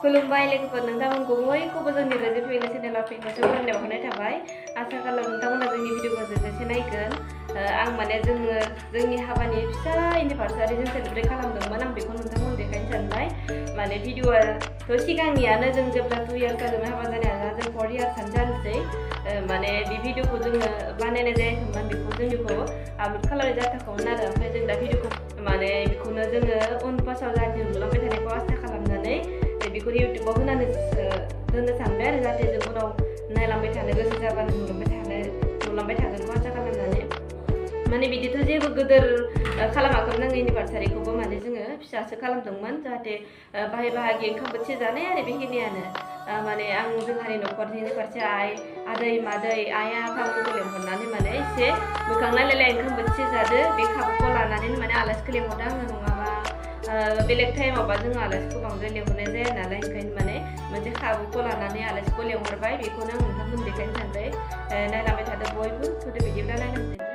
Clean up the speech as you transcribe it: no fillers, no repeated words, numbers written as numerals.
खुलुमबाय लोगोफोर नोंथांमोनखौ बयखौबो जोंनि रोजि फेमिलि चेनेलाव फिनखौसो फरायनायाव हरनाय थाबाय आसा खालामो नोंथांमोना जोंनि भिडिअखौ जोबजासे नायगोन आं माने जोंनि हाबानि फिसा एनिभार्सारि जों सेलिब्रेट खालामदोंमोन आं बेखौ नोंथांमोन देखायनो सानबाय माने भिडिअआथ' सिगांनियानो जों जेब्ला 2 इयार्स जादोंमोन हाबा जानाया जों 4 इयार्सआनो जानोसै माने बे भिडिअखौ जोङो बानायनाय जायाखैमोन बेखौ जोंनिखौ आपल'ड खालामनाय जाथावगौमोन आरो ओमफ्राय जों दा भिडिअखौ माने बेखौनो जोङो उन पासाव जाहाथे नुलांबाय थानायखौ आसा खालामनानै बेखौ इउटुबाव होनानै दोननो सानबाय आरो जाहाथे जों उनाव नायलांबाय थानो गोसो जाबानो नुलांबाय थागोनखौ आसा खालामनानै माने बिदिथ' जेबो गोदोर खालामाखैमोन आं एनिभार्सारिखौबो माने जोङो फिसासो खालामदोंमोन जाहाथे बाहाय बाहागि ओंखाम बोथिसे जानाय आरो बेखिनियानो माने आं जोंहानि न'खरनि फारसे आदै मादै आइ आफामोनखौ लेंहरनानै माने एसे मोखां नायलायलाय ओंखाम बोथिसे जादो बे खाबुखौ लानानै माने आलासिखौ लेंहरदों आङो नङाबा बेलेग टाइमावबा जों आलासिखौ बांद्राय लेंहरनाय जाया नालाय ओंखायनो माने मोनसे खाबुखौ लानानै आलासिखौ लेंहरबाय बेखौनो आं नोंथांमोन देखायनो सानबाय नायलांबाय थादो बयबो थुदो बिदिब्ला नायलांदो